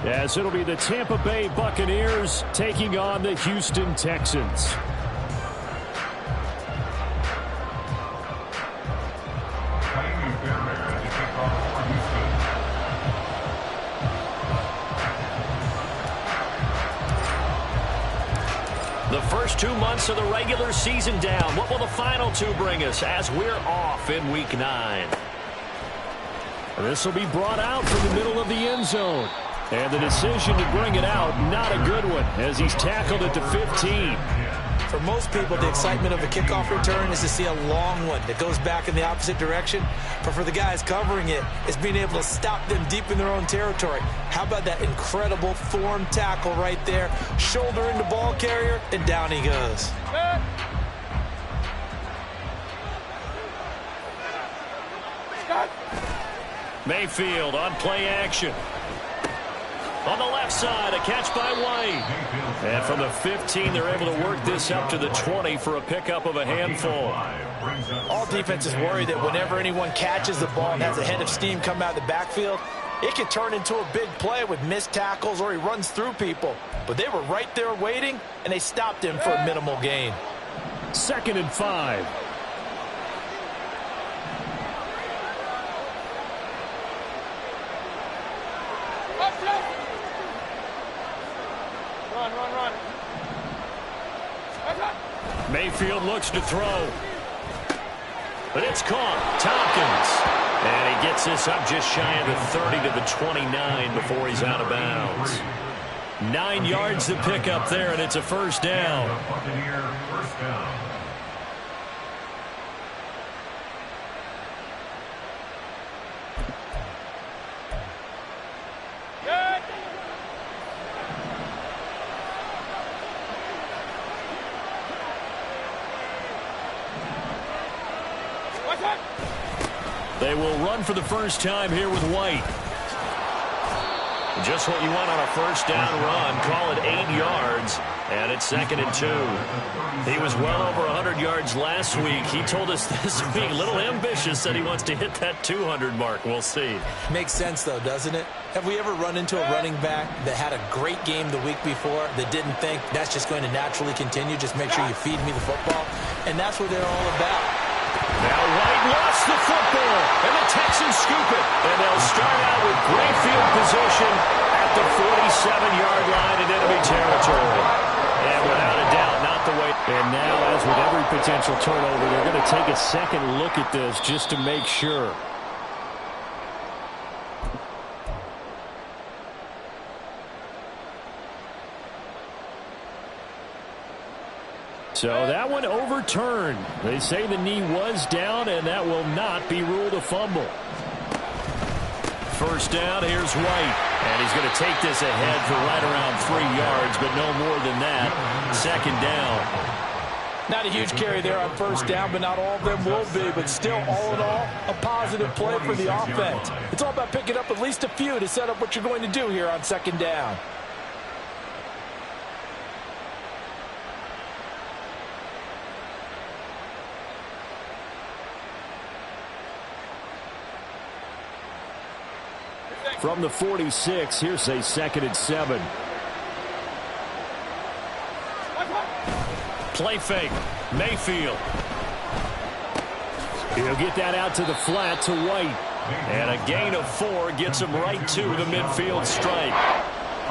as it'll be the Tampa Bay Buccaneers taking on the Houston Texans. The first 2 months of the regular season down. What will the final 2 bring us as we're off in Week 9? This will be brought out from the middle of the end zone. And the decision to bring it out, not a good one, as he's tackled it to 15. For most people, the excitement of a kickoff return is to see a long one that goes back in the opposite direction. But for the guys covering it, it's being able to stop them deep in their own territory. How about that incredible form tackle right there? Shoulder into ball carrier, and down he goes. Mayfield on play action. On the left side, a catch by White. And from the 15, they're able to work this up to the 20 for a pickup of a handful. All defenses worry that whenever anyone catches the ball and has a head of steam come out of the backfield, it can turn into a big play with missed tackles or he runs through people. But they were right there waiting, and they stopped him for a minimal gain. 2nd and 5. Mayfield looks to throw. But it's caught. Tompkins. And he gets this up just shy of the 30 to the 29 before he's out of bounds. 9 yards to pick up there, and it's a first down. They will run for the first time here with White. Just what you want on a first down run. Call it 8 yards. And it's 2nd and 2. He was well over 100 yards last week. He told us this week, a little ambitious, that he wants to hit that 200 mark. We'll see. Makes sense, though, doesn't it? Have we ever run into a running back that had a great game the week before that didn't think that's just going to naturally continue? Just make sure you feed me the football. And that's what they're all about. Now White lost the football, and the Texans scoop it. And they'll start out with great field position at the 47-yard line in enemy territory. And without a doubt, not the way. And now, as with every potential turnover, they're going to take a second look at this just to make sure. So that one overturned. They say the knee was down, and that will not be ruled a fumble. First down, here's White. And he's going to take this ahead for right around 3 yards, but no more than that. 2nd down. Not a huge carry there on first down, but not all of them will be. But still, all in all, a positive play for the offense. It's all about picking up at least a few to set up what you're going to do here on 2nd down. From the 46, here's a 2nd and 7. Play fake. Mayfield. He'll get that out to the flat to White. And a gain of 4 gets him right to the midfield stripe.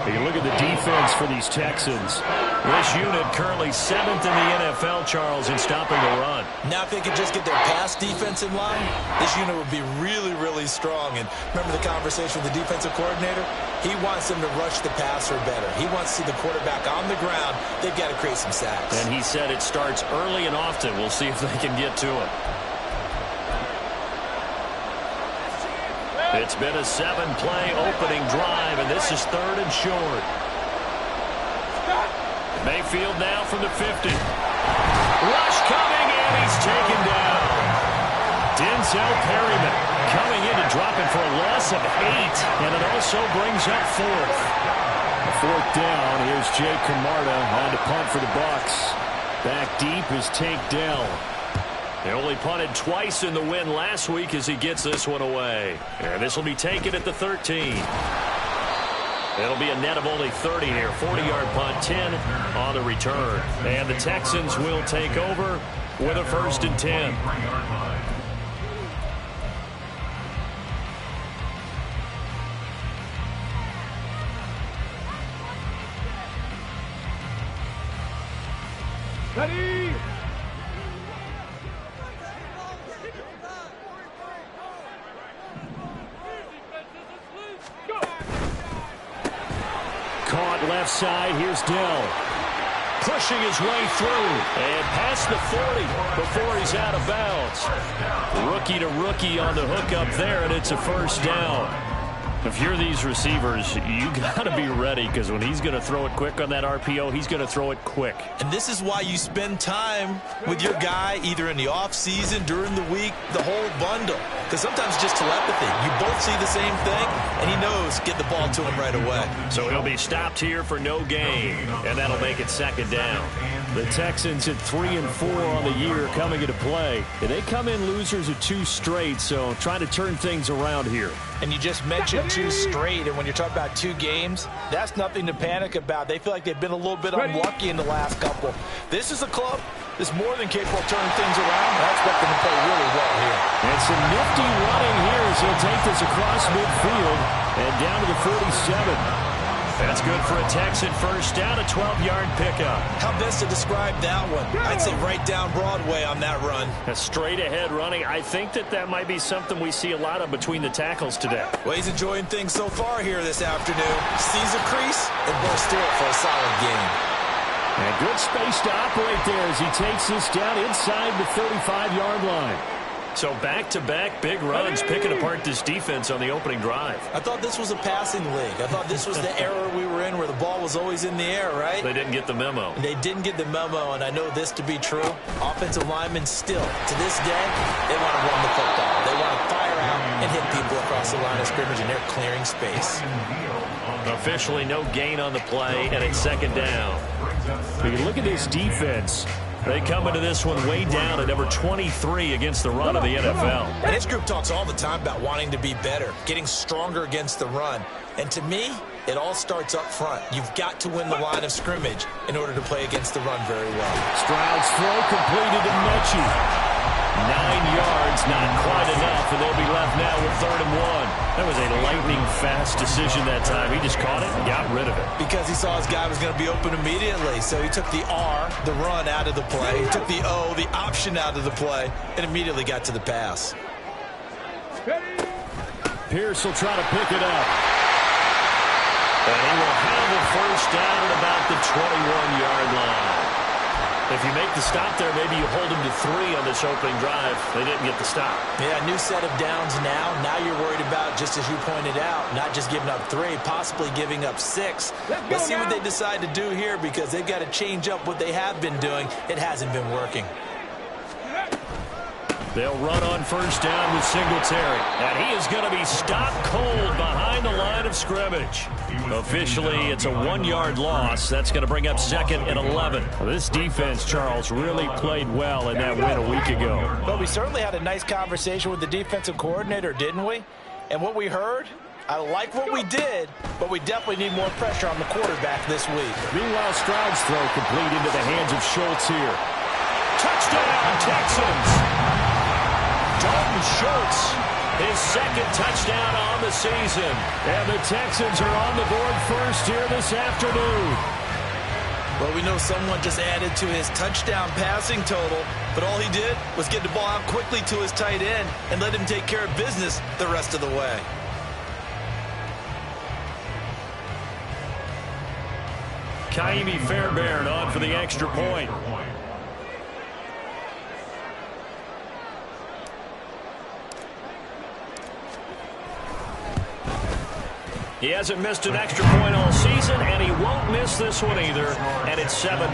You look at the defense for these Texans. This unit currently 7th in the NFL, Charles, in stopping the run. Now if they could just get their pass defense in line, this unit would be really, really strong. And remember the conversation with the defensive coordinator? He wants them to rush the passer better. He wants to see the quarterback on the ground. They've got to create some sacks. And he said it starts early and often. We'll see if they can get to it. It's been a 7-play opening drive, and this is 3rd and short. Mayfield now from the 50. Rush coming, and he's taken down. Denzel Perryman coming in and dropping for a loss of 8, and it also brings up 4th. 4th down, here's Jay Camarda on to punt for the Bucs. Back deep is Tank Dell. They only punted twice in the win last week as he gets this one away. And this will be taken at the 13. It'll be a net of only 30 here. 40-yard punt, 10 on the return. And the Texans will take over with a 1st and 10. Ready? Caught left side. Here's Dell. Pushing his way through. And past the 40 before he's out of bounds. Rookie to rookie on the hook up there, and it's a 1st down. If you're these receivers, you got to be ready, because when he's going to throw it quick on that RPO, he's going to throw it quick. And this is why you spend time with your guy either in the offseason, during the week, the whole bundle. Because sometimes just telepathy. You both see the same thing, and he knows get the ball to him right away. So he'll be stopped here for no gain, and that'll make it 2nd down. The Texans at 3-4 on the year coming into play. And they come in losers of 2 straight, so trying to turn things around here. And you just mentioned 2 straight, and when you're talking about 2 games, that's nothing to panic about. They feel like they've been a little bit unlucky in the last couple. This is a club that's more than capable of turning things around. I expect them to play really well here. And some nifty running here as he'll take this across midfield and down to the 47. That's good for a Texan 1st down, a 12-yard pickup. How best to describe that one? I'd say right down Broadway on that run. A straight-ahead running. I think that might be something we see a lot of between the tackles today. Well, he's enjoying things so far here this afternoon. Sees a crease and bursts through it for a solid game. And good space to operate there as he takes this down inside the 35-yard line. So back-to-back big runs, picking apart this defense on the opening drive. I thought this was a passing league. I thought this was the era we were in where the ball was always in the air, right? They didn't get the memo. They didn't get the memo, and I know this to be true. Offensive linemen still, to this day, they want to run the football. They want to fire out and hit people across the line of scrimmage, and they're clearing space. Officially no gain on the play, and it's 2nd down. But you look at this defense. They come into this one way down at number 23 against the run of the NFL. And this group talks all the time about wanting to be better, getting stronger against the run. And to me, it all starts up front. You've got to win the line of scrimmage in order to play against the run very well. Stroud's throw completed to Mechie. 9 yards, not quite enough, and they'll be left now with 3rd and 1. That was a lightning-fast decision that time. He just caught it and got rid of it. Because he saw his guy was going to be open immediately, so he took the R, the run, out of the play. He took the O, the option, out of the play, and immediately got to the pass. Pierce will try to pick it up. And he will have a 1st down at about the 21-yard line. If you make the stop there, maybe you hold them to 3 on this opening drive. They didn't get the stop. Yeah, new set of downs now. Now you're worried about, just as you pointed out, not just giving up 3, possibly giving up 6. Let's see what they decide to do here, because they've got to change up what they have been doing. It hasn't been working. They'll run on 1st down with Singletary. And he is going to be stopped cold behind the line of scrimmage. Officially, it's a 1-yard loss. That's going to bring up 2nd and 11. Well, this defense, Charles, really played well in that win a week ago. But we certainly had a nice conversation with the defensive coordinator, didn't we? And what we heard, I like what we did, but we definitely need more pressure on the quarterback this week. Meanwhile, Stroud's throw complete into the hands of Schultz here. Touchdown, Texans! Dalton Schultz, his 2nd touchdown on the season. And the Texans are on the board first here this afternoon. Well, we know someone just added to his touchdown passing total, but all he did was get the ball out quickly to his tight end and let him take care of business the rest of the way. Kaimi Fairbairn on for the extra point. He hasn't missed an extra point all season, and he won't miss this one either, and it's 7-0.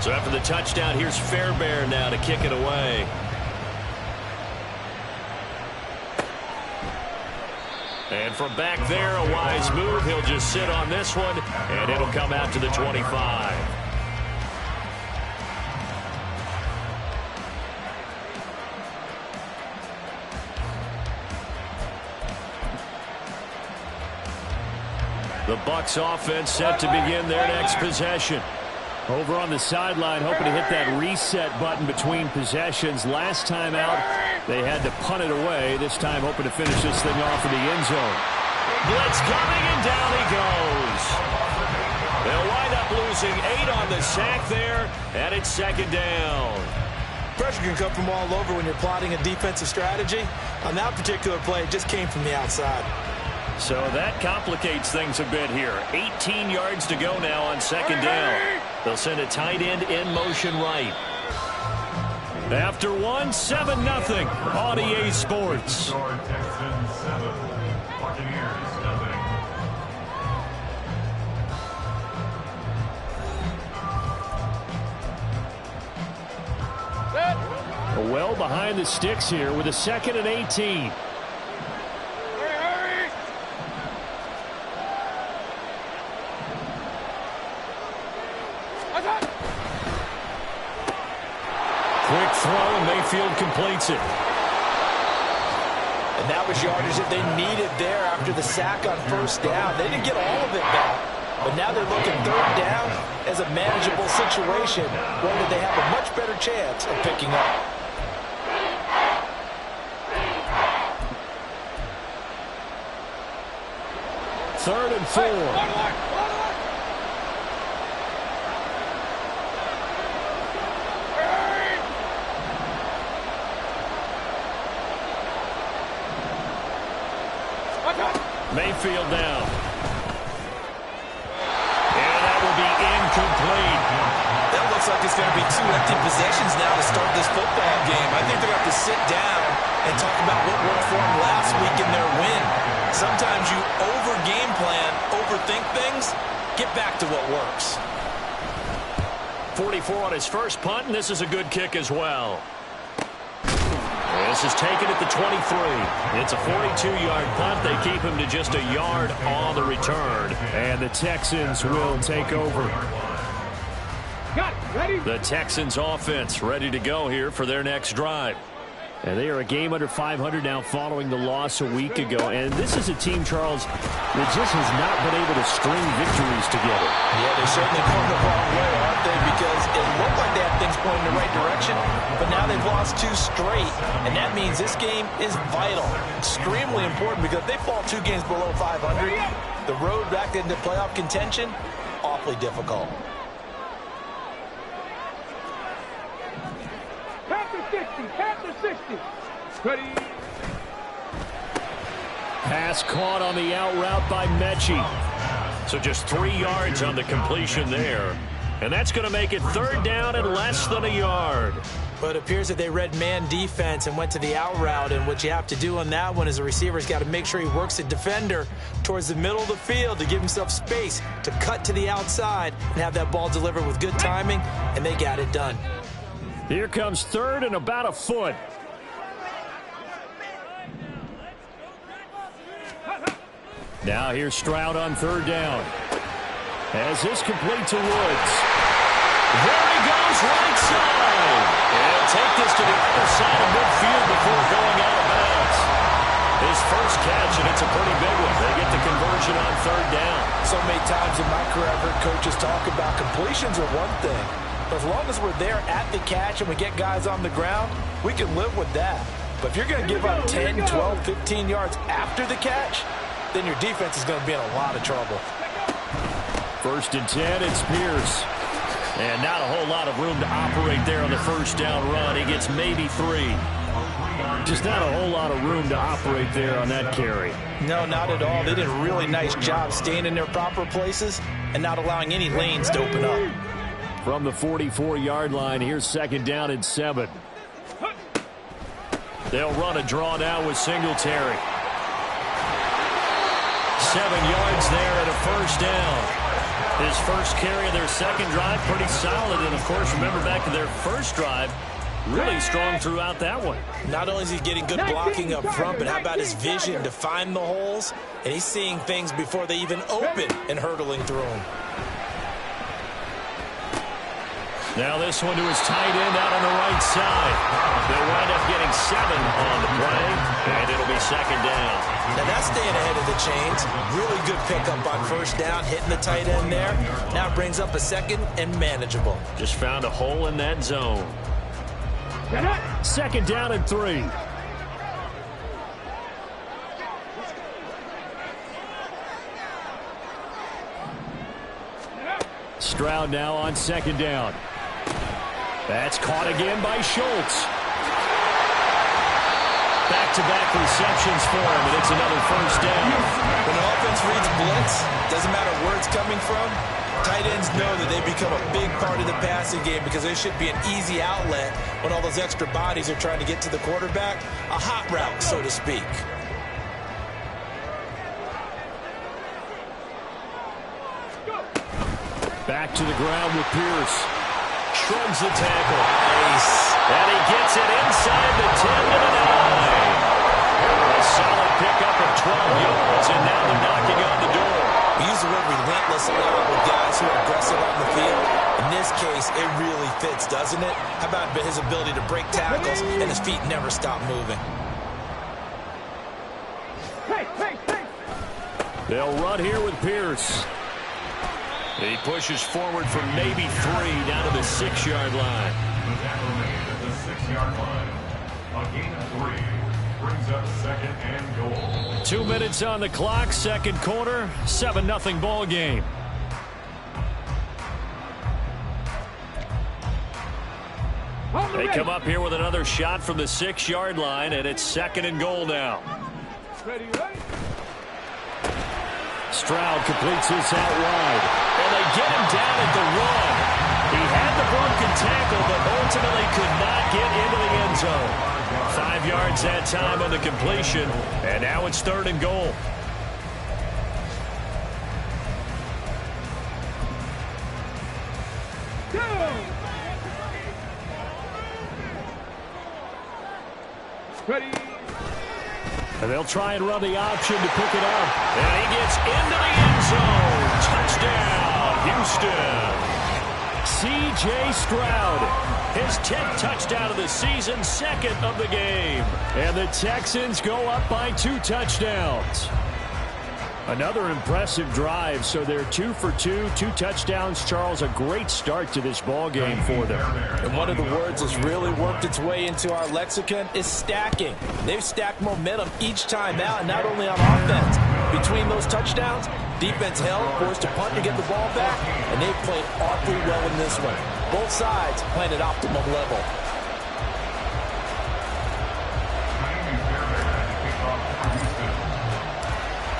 So after the touchdown, here's Fairbairn now to kick it away. And from back there, a wise move. He'll just sit on this one, and it'll come out to the 25. The Bucs offense set to begin their next possession. Over on the sideline, hoping to hit that reset button between possessions. Last time out, they had to punt it away. This time, hoping to finish this thing off in the end zone. Blitz coming, and down he goes. They'll wind up losing 8 on the sack there, and it's second down. Pressure can come from all over when you're plotting a defensive strategy. On that particular play, it just came from the outside. So that complicates things a bit here. 18 yards to go now on second down. They'll send a tight end in motion right. After 1, 7-0 on EA Sports. Well behind the sticks here with a 2nd and 18. Quick throw, and Mayfield completes it. And that was yardage that they needed there after the sack on first down. They didn't get all of it back, but now they're looking third down as a manageable situation, one that they have a much better chance of picking up. Third and 4. Mayfield down. And that will be incomplete. That looks like it's going to be 2 empty possessions now to start this football game. I think they're going to have to sit down and talk about what worked for them last week in their win. Sometimes you over-game plan, overthink things, get back to what works. 44 on his first punt, and this is a good kick as well. This is taken at the 23. It's a 42-yard punt. They keep him to just a yard on the return. And the Texans will take over. The Texans offense ready to go here for their next drive. And they are a game under 500 now following the loss a week ago. And this is a team, Charles, that just has not been able to string victories together. Yeah, they certainly going the wrong way, aren't they? Because it looked like they had things going in the right direction, but now they've lost 2 straight. And that means this game is vital, extremely important, because if they fall 2 games below 500, the road back into playoff contention, awfully difficult. Panther 60. Ready. Pass caught on the out route by Mechie. So just 3 yards on the completion there. And that's going to make it third down and less than a yard. But it appears that they read man defense and went to the out route. And what you have to do on that one is the receiver's got to make sure he works the defender towards the middle of the field to give himself space to cut to the outside and have that ball delivered with good timing. And they got it done. Here comes third and about a foot. Now here's Stroud on third down. As this complete to Woods. There he goes, right side. And take this to the other side of midfield before going out of bounds. His first catch, and it's a pretty big one. They get the conversion on third down. So many times in my career I've heard coaches talk about completions are one thing. But as long as we're there at the catch and we get guys on the ground, we can live with that. But if you're going to give up 10, 12, 15 yards after the catch, then your defense is going to be in a lot of trouble. First and 10, it's Pierce. And not a whole lot of room to operate there on the first down run. He gets maybe 3. Just not a whole lot of room to operate there on that carry. No, not at all. They did a really nice job staying in their proper places and not allowing any lanes to open up. From the 44-yard line, here's second down and 7. They'll run a draw now with Singletary. 7 yards there and a first down. His first carry of their second drive, pretty solid. And, of course, remember back to their first drive, really strong throughout that one. Not only is he getting good blocking up front, but how about his vision to find the holes? And he's seeing things before they even open and hurtling through them. Now this one to his tight end out on the right side. They'll wind up getting 7 on the play, and it'll be second down. Now that's staying ahead of the chains. Really good pickup on first down, hitting the tight end there. Now brings up a second and manageable. Just found a hole in that zone. Second down and 3. Stroud now on second down. That's caught again by Schultz. Back-to-back receptions for him, and it's another first down. When the offense reads blitz, doesn't matter where it's coming from, tight ends know that they become a big part of the passing game because they should be an easy outlet when all those extra bodies are trying to get to the quarterback. A hot route, so to speak. Back to the ground with Pierce. Shrugs the tackle. Nice. And he gets it inside the 10 to the 9. A solid pickup of 12 yards, and now they're knocking on the door. We use the word relentless a lot with guys who are aggressive on the field. In this case, it really fits, doesn't it? How about his ability to break tackles and his feet never stop moving? They'll run here with Pierce. He pushes forward for maybe 3 down to the 6-yard line. The 6-yard line. A gain of 3 brings up second and goal. 2 minutes on the clock, second quarter, 7-0 ball game. They come up here with another shot from the 6-yard line, and it's second and goal now. Ready. Stroud completes this out wide. And they get him down at the run. He had the broken tackle, but ultimately could not get into the end zone. 5 yards that time on the completion, and now it's third and goal. Ready. And they'll try and run the option to pick it up. And he gets into the end zone. Touchdown, Houston. C.J. Stroud, his 10th touchdown of the season, second of the game. And the Texans go up by 2 touchdowns. Another impressive drive, so they're 2 for 2, 2 touchdowns. Charles, a great start to this ball game for them. And one of the words that's really worked its way into our lexicon is stacking. They've stacked momentum each time out, and not only on offense. Between those touchdowns, defense held, forced to punt to get the ball back, and they've played awfully well in this one. Both sides playing at optimum level.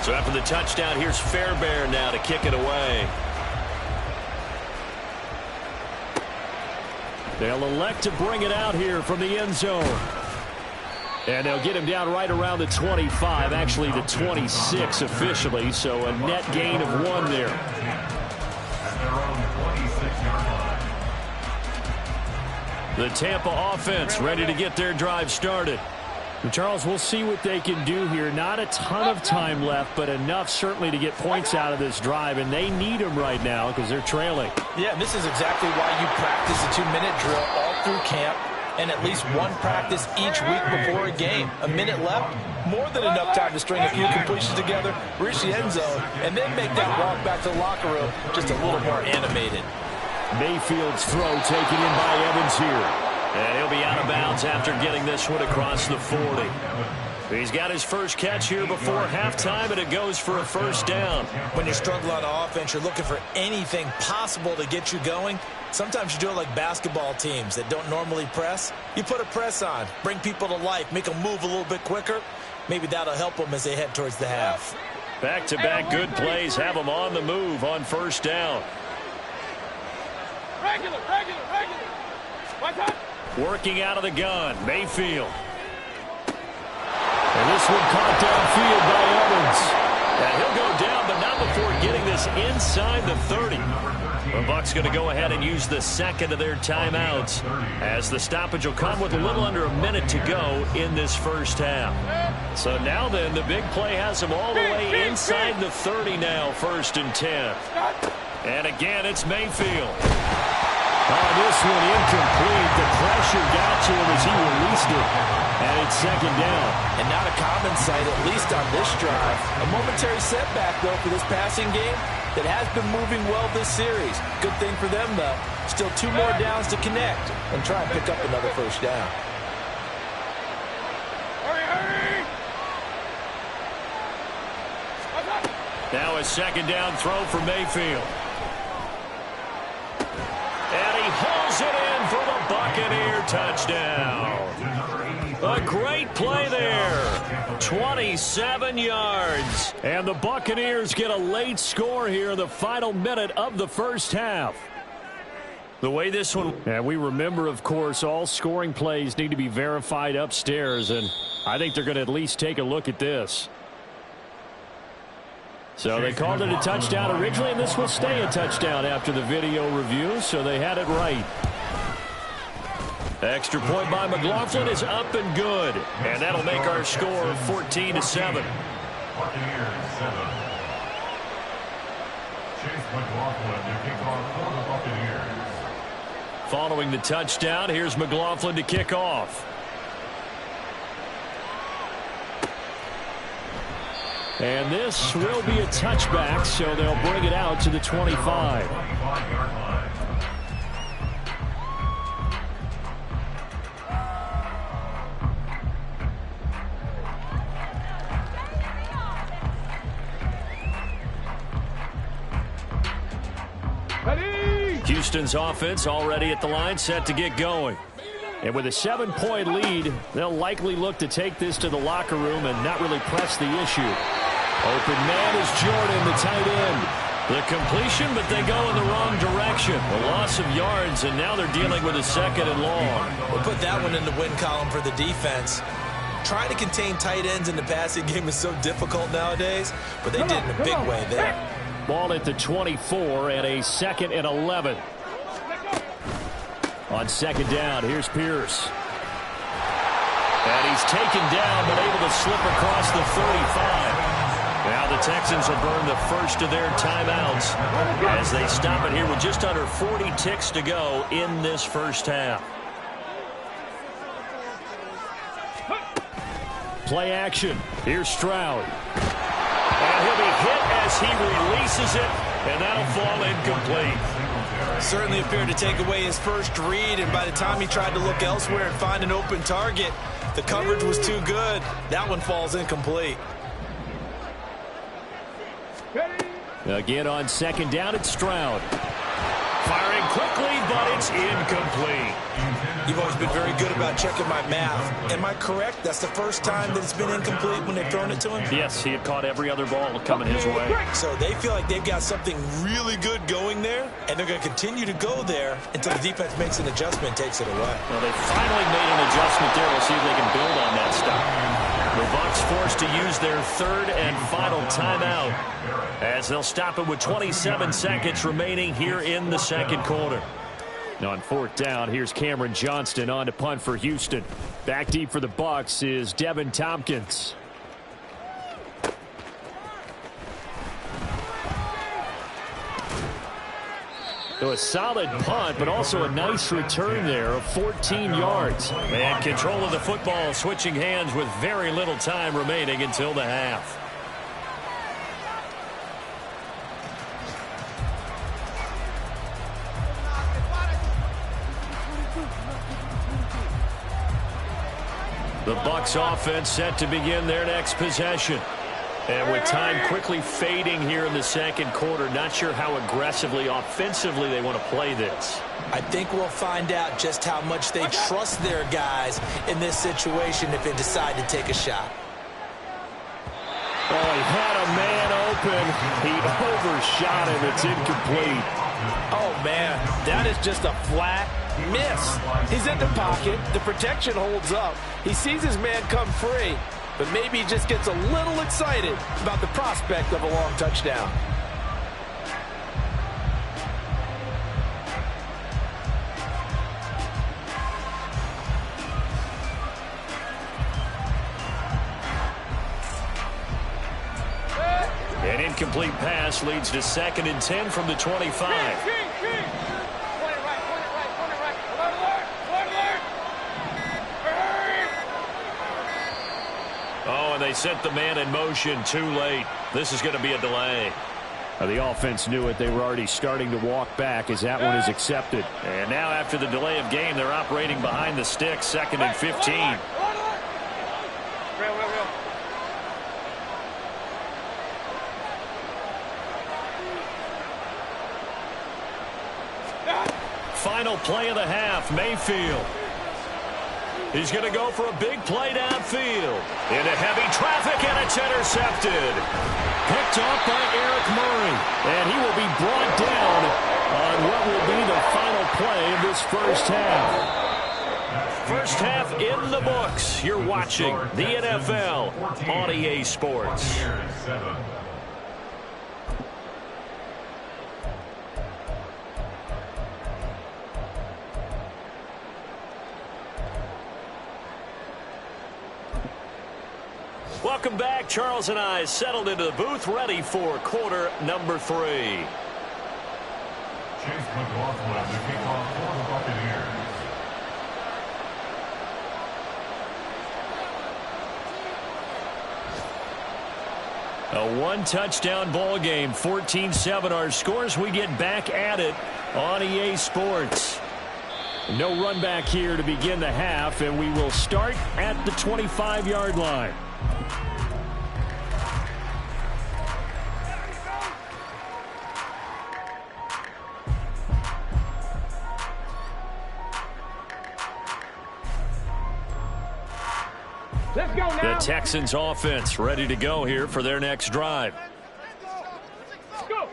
So after the touchdown, here's Fairbairn now to kick it away. They'll elect to bring it out here from the end zone. And they'll get him down right around the 25, actually the 26 officially, so a net gain of 1 there. The Tampa offense ready to get their drive started. And Charles, we'll see what they can do here. Not a ton of time left, but enough certainly to get points out of this drive, and they need them right now because they're trailing. Yeah, and this is exactly why you practice a 2-minute drill all through camp and at least one practice each week before a game. A minute left, more than enough time to string a few completions together, reach the end zone, and then make that walk back to the locker room just a little more animated. Mayfield's throw taken in by Evans here. And he'll be out of bounds after getting this one across the 40. He's got his first catch here before halftime, and it goes for a first down. When you struggle on offense, you're looking for anything possible to get you going. Sometimes you do it like basketball teams that don't normally press. You put a press on, bring people to life, make them move a little bit quicker. Maybe that'll help them as they head towards the half. Back-to-back good plays have them on the move on first down. Regular. One time. Working out of the gun, Mayfield. And this one caught downfield by Evans. And he'll go down, but not before getting this inside the 30. The Bucs going to go ahead and use the second of their timeouts, as the stoppage will come with a little under a minute to go in this first half. So now then, the big play has them all the way inside the 30 now, 1st and 10. And again, it's Mayfield. Oh, this one incomplete. The pressure got to him as he released it. And it's second down. And not a common sight, at least on this drive. A momentary setback, though, for this passing game that has been moving well this series. Good thing for them, though. Still 2 more downs to connect and try and pick up another first down. Hurry, hurry! Now a second down throw for Mayfield. And he hauls it in for the Buccaneer touchdown. A great play there. 27 yards. And the Buccaneers get a late score here in the final minute of the first half. The way this one, and we remember, of course, all scoring plays need to be verified upstairs, and I think they're going to at least take a look at this. So they called it a touchdown originally, and this will stay a touchdown after the video review, so they had it right. Extra point by McLaughlin is up and good, and that'll make our score 14-7. Buccaneers 7. Chase McLaughlin to kick off for the Buccaneers. Following the touchdown, here's McLaughlin to kick off. And this will be a touchback, so they'll bring it out to the 25. 25-yard line. Houston's offense already at the line, set to get going. And with a 7-point lead, they'll likely look to take this to the locker room and not really press the issue. Open man is Jordan, the tight end. The completion, but they go in the wrong direction. A loss of yards, and now they're dealing with a 2nd and long. We'll put that one in the win column for the defense. Trying to contain tight ends in the passing game is so difficult nowadays, but they did in a big way there. Ball at the 24 and a 2nd and 11. On 2nd down, here's Pierce. And he's taken down, but able to slip across the 35. Now the Texans will burn the first of their timeouts as they stop it here with just under 40 ticks to go in this first half. Play action. Here's Stroud. And he'll be hit as he releases it, and that'll fall incomplete. Certainly appeared to take away his first read, and by the time he tried to look elsewhere and find an open target, the coverage was too good. That one falls incomplete. Again on 2nd down, it's Stroud. Firing quickly, but it's incomplete. You've always been very good about checking my math. Am I correct? That's the first time that it's been incomplete when they've thrown it to him? Yes, he had caught every other ball coming his way. So they feel like they've got something really good going there, and they're going to continue to go there until the defense makes an adjustment and takes it away. Well, they finally made an adjustment there. We'll see if they can build on that stuff. The Bucs forced to use their 3rd and final timeout as they'll stop it with 27 seconds remaining here in the 2nd quarter. Now on 4th down, here's Cameron Johnston on to punt for Houston. Back deep for the Bucs is Devin Tompkins. So a solid punt, but also a nice return there of 14 yards. And control of the football, switching hands with very little time remaining until the half. The Bucs offense set to begin their next possession. And with time quickly fading here in the 2nd quarter, not sure how aggressively, offensively they want to play this. I think we'll find out just how much they trust their guys in this situation if they decide to take a shot. Oh, he had a man open. He overshot him. It's incomplete. Oh, man, that is just a flat miss. He's in the pocket. The protection holds up. He sees his man come free, but maybe he just gets a little excited about the prospect of a long touchdown. An incomplete pass leads to 2nd and 10 from the 25. they sent the man in motion too late. This is going to be a delay. The offense knew it. They were already starting to walk back as that one is accepted. And now after the delay of game, they're operating behind the sticks, 2nd and 15. Final play of the half, Mayfield. He's going to go for a big play downfield. Into heavy traffic, and it's intercepted. Picked off by Eric Murray. And he will be brought down on what will be the final play of this first half. First half in the books. You're watching the NFL on EA Sports. Welcome back. Charles and I settled into the booth, ready for quarter number 3. Chase McLaughlin to kick off for the Buccaneers. A one-touchdown ball game, 14-7 our scores. We get back at it on EA Sports. No run back here to begin the half, and we will start at the 25-yard line. Let's go now. The Texans offense ready to go here for their next drive. Let's go.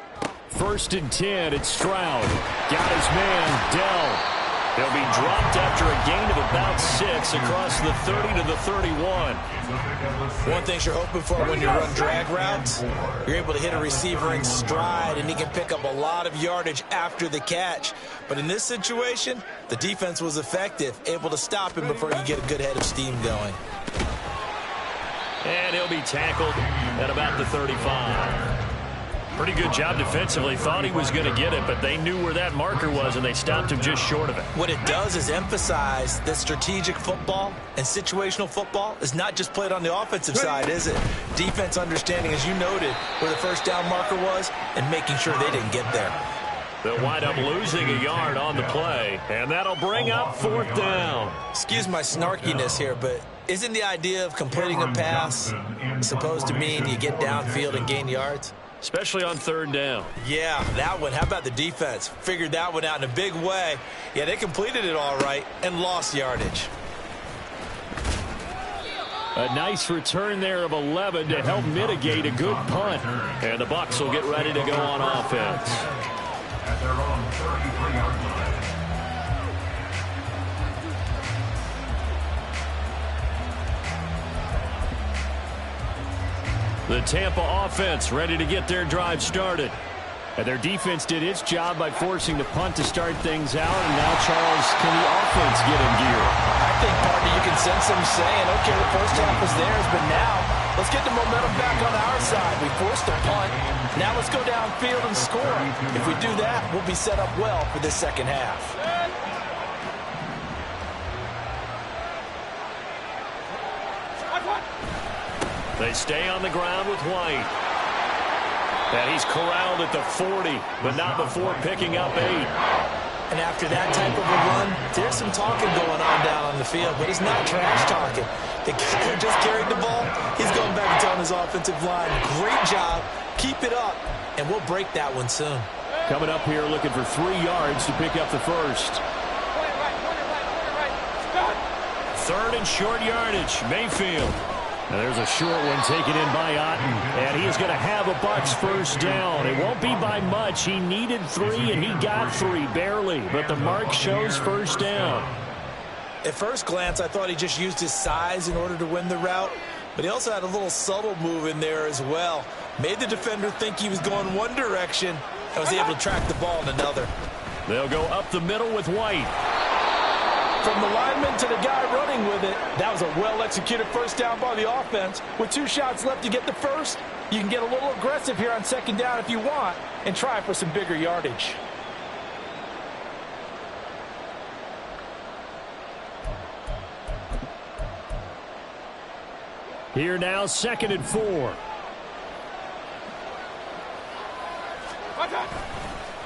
1st and 10, it's Stroud. Got his man, Dell. He'll be dropped after a gain of about 6 across the 30 to the 31. One thing you're hoping for when you run drag routes, you're able to hit a receiver in stride, and he can pick up a lot of yardage after the catch. But in this situation, the defense was effective, able to stop him before you get a good head of steam going. And he'll be tackled at about the 35. Pretty good job defensively. Thought he was going to get it, but they knew where that marker was, and they stopped him just short of it. What it does is emphasize that strategic football and situational football is not just played on the offensive side, is it? Defense understanding, as you noted, where the first down marker was and making sure they didn't get there. They'll wind up losing a yard on the play, and that'll bring up 4th down. Excuse my snarkiness here, but isn't the idea of completing a pass supposed to mean you get downfield and gain yards? Especially on 3rd down. Yeah, that one. How about the defense? Figured that one out in a big way. Yeah, they completed it all right and lost yardage. A nice return there of 11 to help mitigate a good punt. And the Bucs will get ready to go on offense. At their own 33-yard line. The Tampa offense ready to get their drive started. And their defense did its job by forcing the punt to start things out. And now, Charles, can the offense get in gear? I think, partner, you can sense them saying, okay, the first half was theirs, but now let's get the momentum back on our side. We forced a punt. Now let's go downfield and score. If we do that, we'll be set up well for this second half. They stay on the ground with White. And he's corralled at the 40, but not before picking up 8. And after that type of a run, there's some talking going on down on the field, but it's not trash talking. The guy just carried the ball. He's going back and telling his offensive line, great job, keep it up, and we'll break that one soon. Coming up here looking for 3 yards to pick up the first. 3rd and short yardage, Mayfield. And there's a short one taken in by Otten. And he is going to have a Bucs first down. It won't be by much. He needed 3, and he got 3, barely. But the mark shows first down. At first glance, I thought he just used his size in order to win the route. But he also had a little subtle move in there as well. Made the defender think he was going one direction and was able to track the ball in another. They'll go up the middle with White. From the lineman to the guy running with it, that was a well-executed first down by the offense. With 2 shots left to get the first, you can get a little aggressive here on 2nd down if you want and try for some bigger yardage. Here now, 2nd and 4.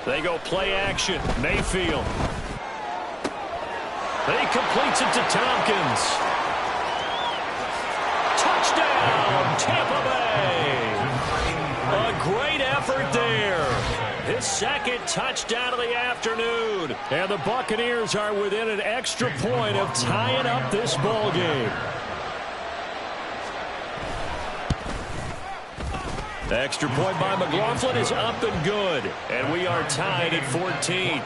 They go play action. Mayfield. He completes it to Tompkins. Touchdown, Tampa Bay. A great effort there. His 2nd touchdown of the afternoon. And the Buccaneers are within an extra point of tying up this ball game. The extra point by McLaughlin is up and good. And we are tied at 14.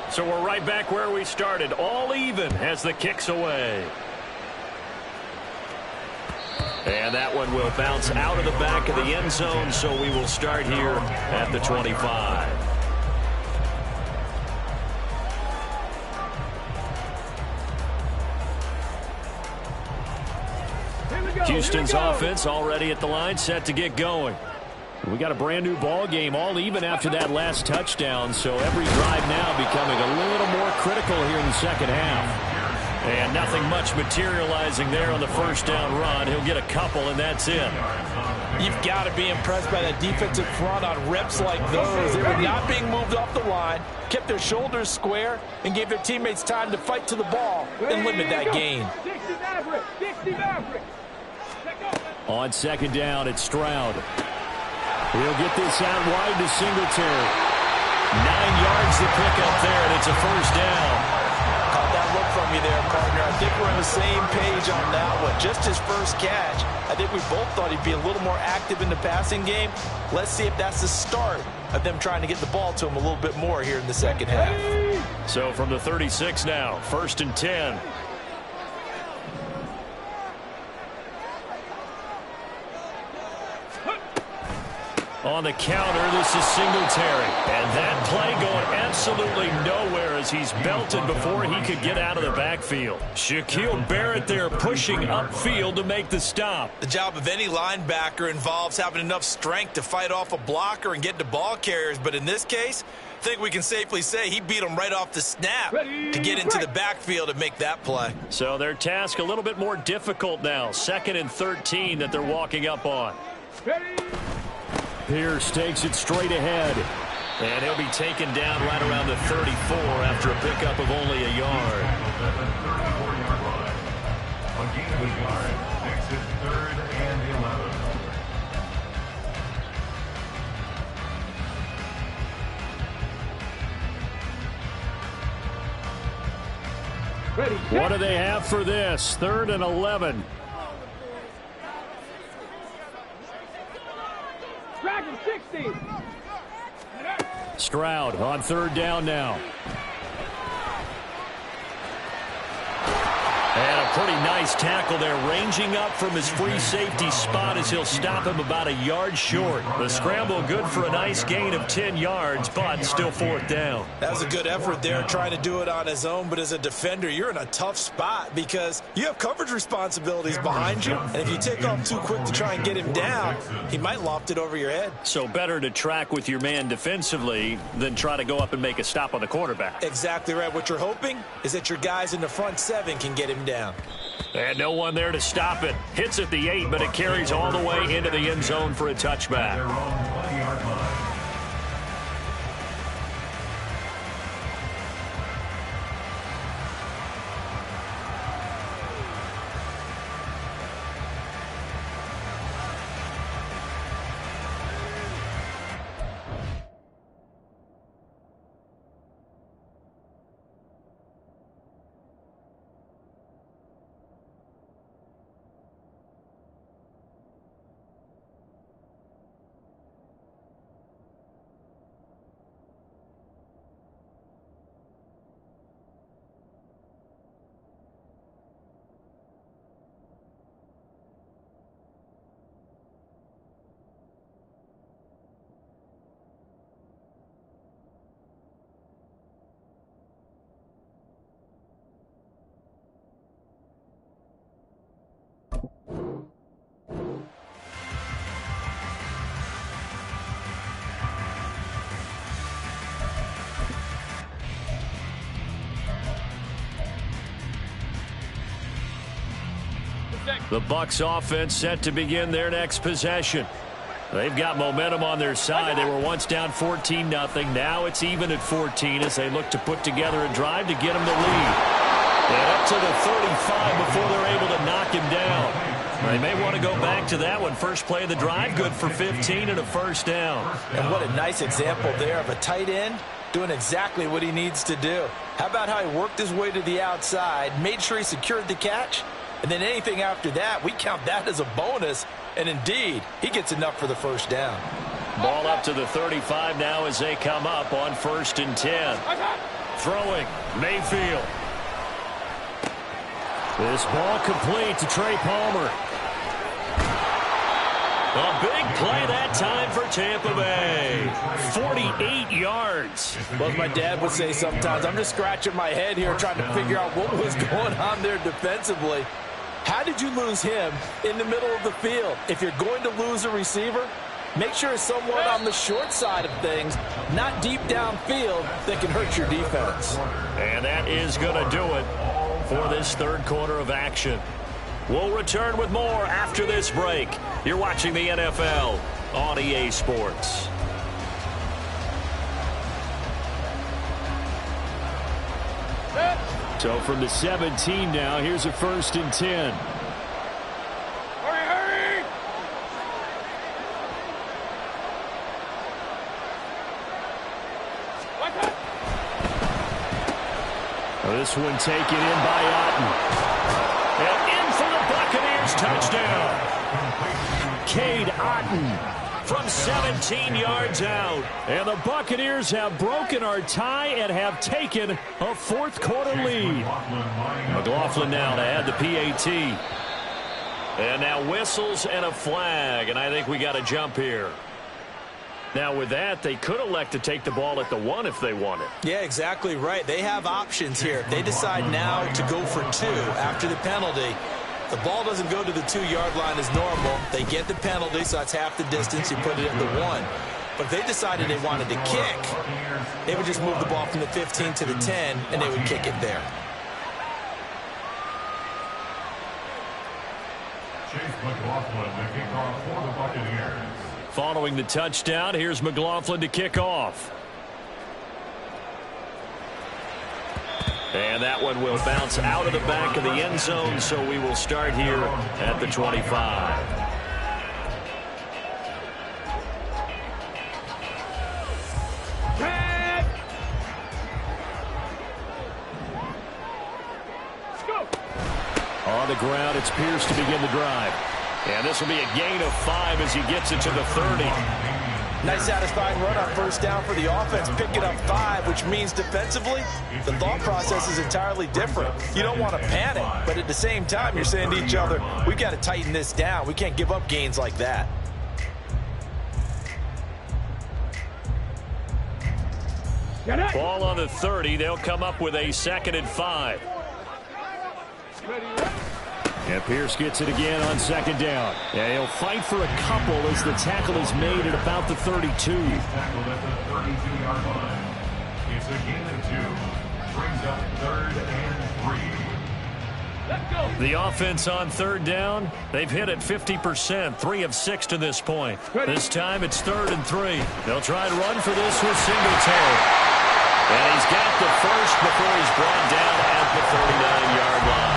So we're right back where we started, all even as the kick's away. And that one will bounce out of the back of the end zone, so we will start here at the 25. Houston's offense already at the line, set to get going. We got a brand new ball game, all even after that last touchdown, so every drive now becoming a little more critical here in the second half. And nothing much materializing there on the first down run. He'll get a couple, and that's it. You've got to be impressed by that defensive front on reps like those. They were not being moved off the line, kept their shoulders square, and gave their teammates time to fight to the ball and limit that gain. On 2nd down, it's Stroud. He'll get this out wide to Singletary. 9 yards to pick up there, and it's a first down. Caught that look from you there, partner. I think we're on the same page on that one. Just his first catch. I think we both thought he'd be a little more active in the passing game. Let's see if that's the start of them trying to get the ball to him a little bit more here in the second half. So from the 36 now, 1st and 10. On the counter, this is Singletary. And that play going absolutely nowhere as he's belted before he could get out of the backfield. Shaquille Barrett there pushing upfield to make the stop. The job of any linebacker involves having enough strength to fight off a blocker and get to ball carriers. But in this case, I think we can safely say he beat him right off the snap to get into the backfield and make that play. So their task a little bit more difficult now. 2nd and 13 that they're walking up on. Pierce takes it straight ahead. And he'll be taken down right around the 34 after a pickup of only a yard. A gain of a yard. Makes it 3rd and 11. What do they have for this? 3rd and 11. Dragon 60. Stroud on 3rd down now. And a pretty nice tackle there, ranging up from his free safety spot as he'll stop him about a yard short. The scramble good for a nice gain of 10 yards, but still 4th down. That was a good effort there, trying to do it on his own, but as a defender, you're in a tough spot because you have coverage responsibilities behind you, and if you take off too quick to try and get him down, he might loft it over your head. So better to track with your man defensively than try to go up and make a stop on the quarterback. Exactly right. What you're hoping is that your guys in the front 7 can get him down. And no one there to stop it. Hits at the 8, but it carries all the way into the end zone for a touchback. Their own 20-yard line. The Bucs offense set to begin their next possession. They've got momentum on their side. They were once down 14-0. Now it's even at 14 as they look to put together a drive to get them the lead. And up to the 35 before they're able to knock him down. They may want to go back to that one. First play of the drive, good for 15 and a first down. And what a nice example there of a tight end doing exactly what he needs to do. How about how he worked his way to the outside, made sure he secured the catch, and then anything after that, we count that as a bonus. And indeed, he gets enough for the first down. Ball up to the 35 now as they come up on 1st and 10. Throwing, Mayfield. This ball complete to Trey Palmer. A big play that time for Tampa Bay. 48 yards. Well, as my dad would say sometimes, I'm just scratching my head here trying to figure out what was going on there defensively. How did you lose him in the middle of the field? If you're going to lose a receiver, make sure it's someone on the short side of things, not deep downfield, that can hurt your defense. And that is going to do it for this third quarter of action. We'll return with more after this break. You're watching the NFL on EA Sports. So from the 17 now, here's a 1st and 10. Hurry! This one taken in by Otten. And in for the Buccaneers touchdown. Cade Otten from 17 yards out. And the Buccaneers have broken our tie and have taken a fourth quarter lead. McLaughlin now to add the PAT. And now whistles and a flag. And I think we got a jump here. Now with that, they could elect to take the ball at the 1 if they wanted. Yeah, exactly right. They have options here. If they decide now to go for 2 after the penalty, the ball doesn't go to the 2-yard line as normal. They get the penalty, so that's half the distance. You put it at the 1. But if they decided they wanted to kick, they would just move the ball from the 15 to the 10, and they would kick it there. Chase McLaughlin, the kickoff for the Buccaneers. Following the touchdown, here's McLaughlin to kick off. And that one will bounce out of the back of the end zone, so we will start here at the 25. On the ground, it's Pierce to begin the drive. And this will be a gain of 5 as he gets it to the 30. Nice satisfying run on first down for the offense, picking up 5, which means defensively, the thought process is entirely different. You don't want to panic, but at the same time, you're saying to each other, we've got to tighten this down. We can't give up gains like that. Ball on the 30. They'll come up with a 2nd and 5. And Pierce gets it again on 2nd down. And he'll fight for a couple as the tackle is made at about the 32. Tackled at the 32-yard line. It's a gain of 2. Brings up 3rd and 3. Let's go. The offense on 3rd down, they've hit it 50%, 3 of 6 to this point. This time it's 3rd and 3. They'll try to run for this with Singletary. And he's got the first before he's brought down at the 39-yard line.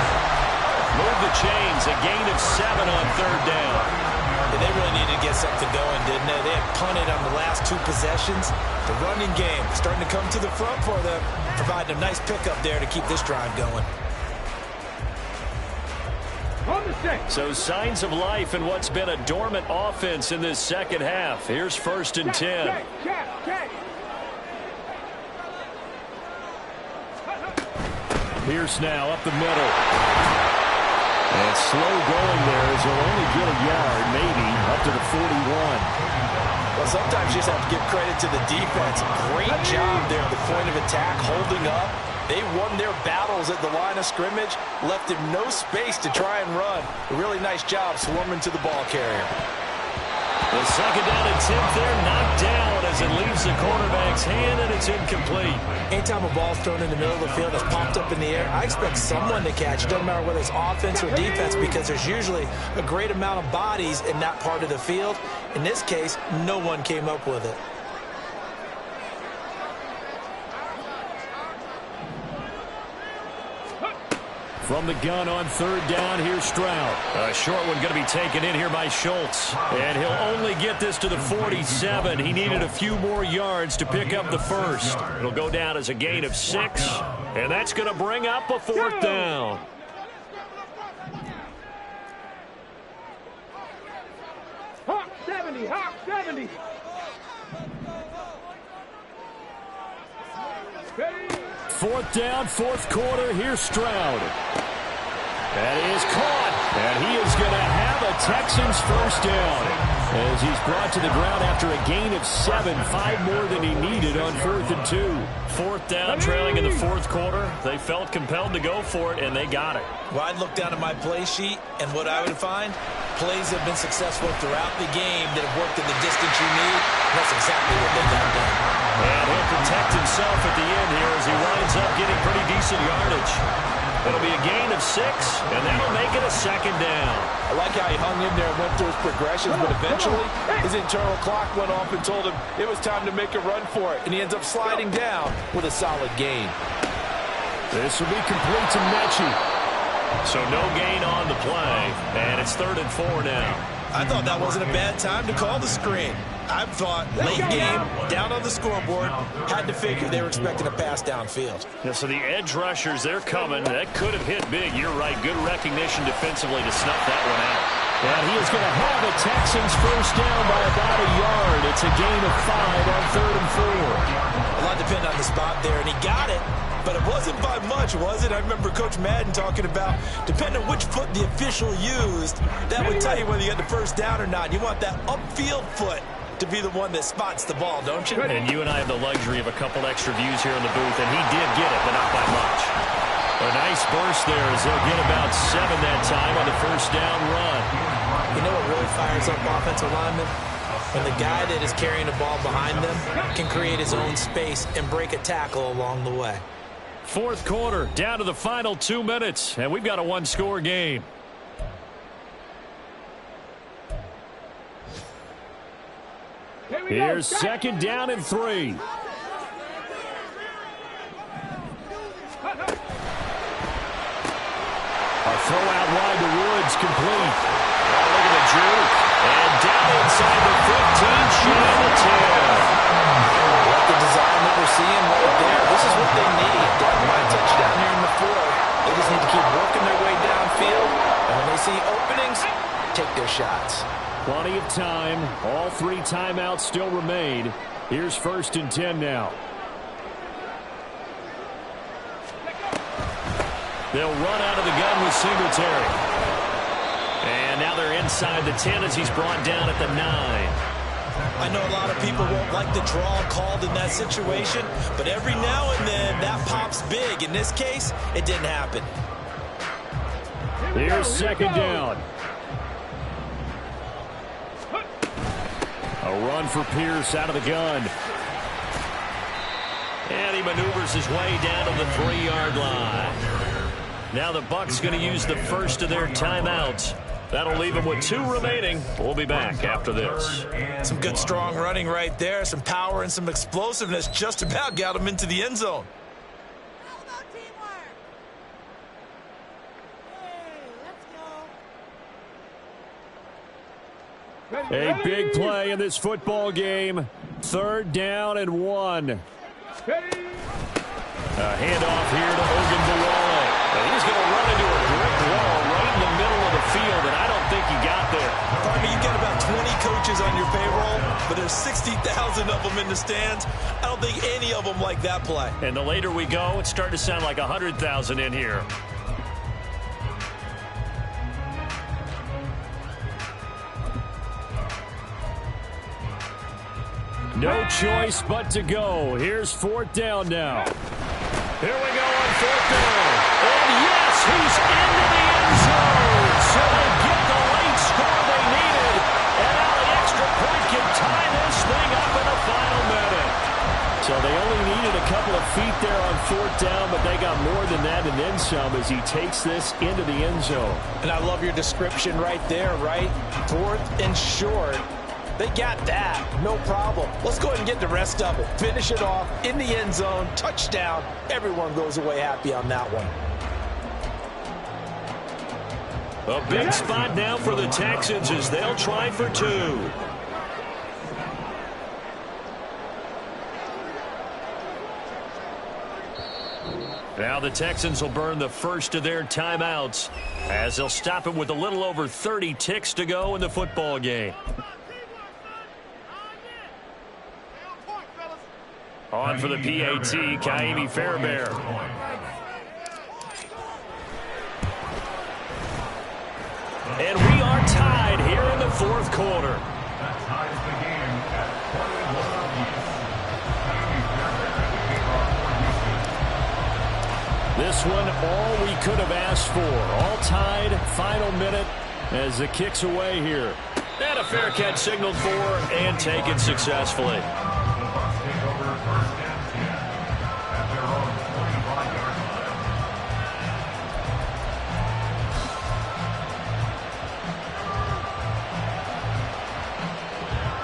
Move the chains, a gain of 7 on 3rd down. Yeah, they really needed to get something going, didn't they? They had punted on the last 2 possessions. The running game starting to come to the front for them, providing a nice pickup there to keep this drive going. So signs of life in what's been a dormant offense in this second half. Here's 1st and 10. Pierce now up the middle. And slow going there as he'll only get a yard, maybe, up to the 41. Well, sometimes you just have to give credit to the defense. Great job there at the point of attack, holding up. They won their battles at the line of scrimmage, left him no space to try and run. A really nice job swarming to the ball carrier. The second down attempt there knocked down as it leaves the quarterback's hand, and it's incomplete. Anytime a ball's thrown in the middle of the field that's popped up in the air, I expect someone to catch. It doesn't matter whether it's offense or defense, because there's usually a great amount of bodies in that part of the field. In this case, no one came up with it. From the gun on third down, here's Stroud. A short one going to be taken in here by Schultz. And he'll only get this to the 47. He needed a few more yards to pick up the first. It'll go down as a gain of 6. And that's going to bring up a fourth down. Hawk 70, Hawk 70. Fourth down, fourth quarter. Here's Stroud. That is caught. And he is going to have a Texans first down as he's brought to the ground after a gain of 7, 5 more than he needed on 4th and 2. Fourth down, trailing in the fourth quarter. They felt compelled to go for it, and they got it. Well, I'd look down at my play sheet, and what I would find, plays have been successful throughout the game that have worked in the distance you need. That's exactly what they got done. And he'll protect himself at the end here as he winds up getting pretty decent yardage. It'll be a gain of 6, and that'll make it a second down. I like how he hung in there and went through his progressions, but eventually his internal clock went off and told him it was time to make a run for it, and he ends up sliding down with a solid gain. This will be complete to Mechie. So no gain on the play, and it's 3rd and 4 now. I thought that wasn't a bad time to call the screen. I thought late game, down on the scoreboard, had to figure they were expecting a pass downfield. Yeah, so the edge rushers, they're coming. That could have hit big. You're right. Good recognition defensively to snuff that one out. And he is going to have a Texans first down by about a yard. It's a gain of 5 on 3rd and 4. A lot depended on the spot there, and he got it. But it wasn't by much, was it? I remember Coach Madden talking about, depending on which foot the official used, that would tell you whether you got the first down or not. You want that upfield foot to be the one that spots the ball, don't you? And you and I have the luxury of a couple extra views here in the booth, and he did get it, but not by much. A nice burst there as they'll get about 7 that time on the first down run. You know what really fires up offensive linemen? When the guy that is carrying the ball behind them can create his own space and break a tackle along the way. Fourth quarter, down to the final 2 minutes, and we've got a one-score game. Here's second down and 3. A throw out wide to Woods, complete. Oh, look at the juke. And down inside the 15, shy of the 10. Like the design that we're seeing right there, this is what they need. That one touchdown here in the fourth. They just need to keep working their way downfield. And when they see openings, take their shots. Plenty of time. All 3 timeouts still remain. Here's 1st and 10 now. They'll run out of the gun with Singletary. And now they're inside the 10 as he's brought down at the 9. I know a lot of people won't like the draw called in that situation, but every now and then that pops big. In this case, it didn't happen. Here's second down. A run for Pierce out of the gun. And he maneuvers his way down to the 3-yard line. Now the Bucs going to use the first of their timeouts. That'll leave them with 2 remaining. We'll be back after this. Some good, strong running right there. Some power and some explosiveness just about got him into the end zone. A big play in this football game. 3rd down and 1. A handoff here to Ogunbowale. He's going to run into a brick wall right in the middle of the field, and I don't think he got there. Pardon me, you've got about 20 coaches on your payroll, but there's 60,000 of them in the stands. I don't think any of them like that play. And the later we go, it's starting to sound like 100,000 in here. No choice but to go. Here's 4th down now. Here we go on 4th down. And yes, he's into the end zone. So they get the late score they needed. And now the extra point 4th down, but they got more than that and then some as he takes this into the end zone. And I love your description right there, right? 4th and short. They got that. No problem. Let's go ahead and get the rest of it. Finish it off in the end zone. Touchdown. Everyone goes away happy on that one. A big spot now for the Texans as they'll try for 2. Now the Texans will burn the first of their timeouts as they'll stop it with a little over 30 ticks to go in the football game. On for the PAT, Kaimi Fairbairn. And we are tied here in the 4th quarter. That ties the game at 21 apiece. This one, all we could have asked for. All tied, final minute as the kick's away here. And a fair catch signaled for and taken successfully. The Bucs take over 1st and 10 at their own 45-yard line.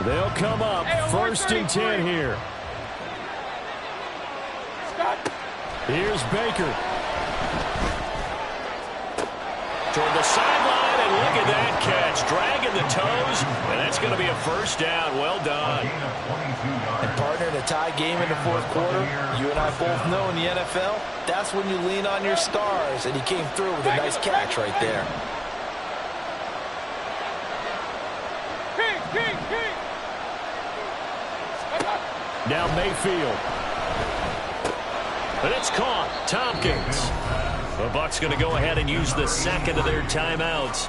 They'll come up 1st and 10 here. Here's Baker. Toward the sideline, and look at that catch. Dragging the toes, and that's going to be a 1st down. Well done. And partner, in a tie game in the 4th quarter, you and I both know in the NFL, that's when you lean on your stars, and he came through with a nice catch right there. Now Mayfield. And it's caught. Tompkins. The Bucs going to go ahead and use the second of their timeouts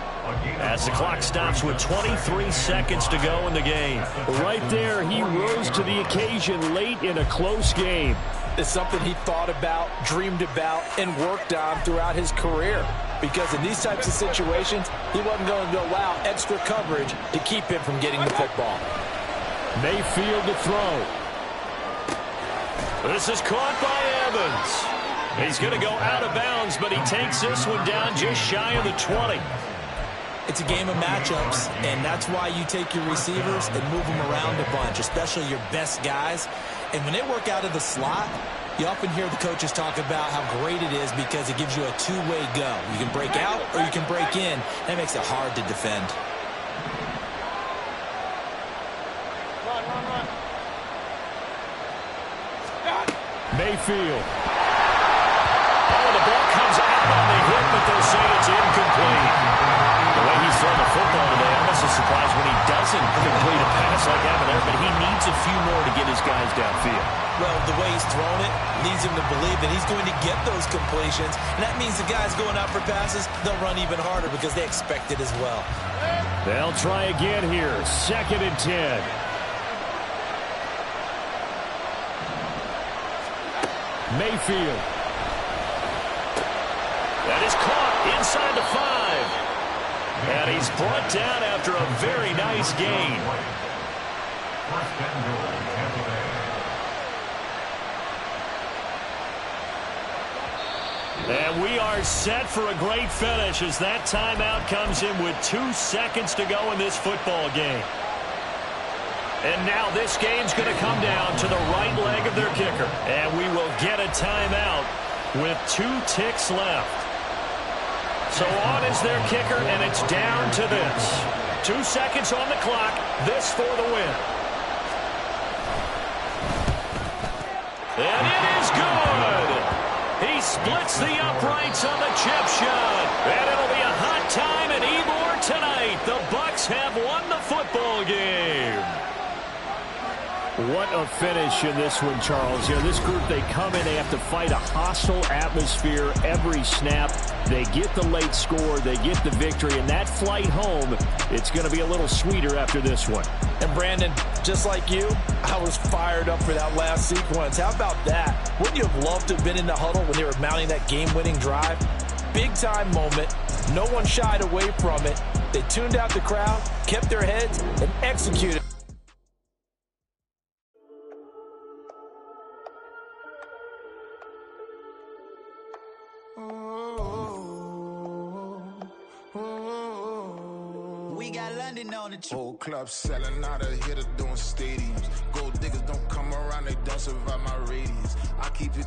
as the clock stops with 23 seconds to go in the game. Right there, he rose to the occasion late in a close game. It's something he thought about, dreamed about, and worked on throughout his career. Because in these types of situations, he wasn't going to allow extra coverage to keep him from getting the football. Mayfield to throw. This is caught by Evans. He's going to go out of bounds, but he takes this one down just shy of the 20. It's a game of matchups, and that's why you take your receivers and move them around a bunch, especially your best guys. And when they work out of the slot, you often hear the coaches talk about how great it is because it gives you a two-way go. You can break out or you can break in. That makes it hard to defend. Mayfield. Oh, the ball comes out on the hit, but they'll say it's incomplete. The way he's thrown the football today, I'm also surprised when he doesn't complete a pass like that there, but he needs a few more to get his guys downfield. Well, the way he's thrown it leads him to believe that he's going to get those completions, and that means the guys going out for passes, they'll run even harder because they expect it as well. They'll try again here, 2nd and 10. Mayfield. That is caught inside the 5. And he's brought down after a very nice gain. 1st and goal, Tampa Bay. And we are set for a great finish as that timeout comes in with 2 seconds to go in this football game. And now this game's going to come down to the right leg of their kicker. And we will get a timeout with 2 ticks left. So on is their kicker, and it's down to this. 2 seconds on the clock. This for the win. And it is good. He splits the uprights on the chip shot. And it'll be a hot time at Ybor tonight. The Bucs have won the football game. What a finish in this one, Charles. You know, this group, they come in, they have to fight a hostile atmosphere every snap. They get the late score, they get the victory, and that flight home, it's going to be a little sweeter after this one. And Brandon, just like you, I was fired up for that last sequence. How about that? Wouldn't you have loved to have been in the huddle when they were mounting that game-winning drive? Big-time moment. No one shied away from it. They tuned out the crowd, kept their heads, and executed. We got London on the Whole club selling out of hitter doing stadiums. Gold diggers don't come around, they don't survive my radius. I keep it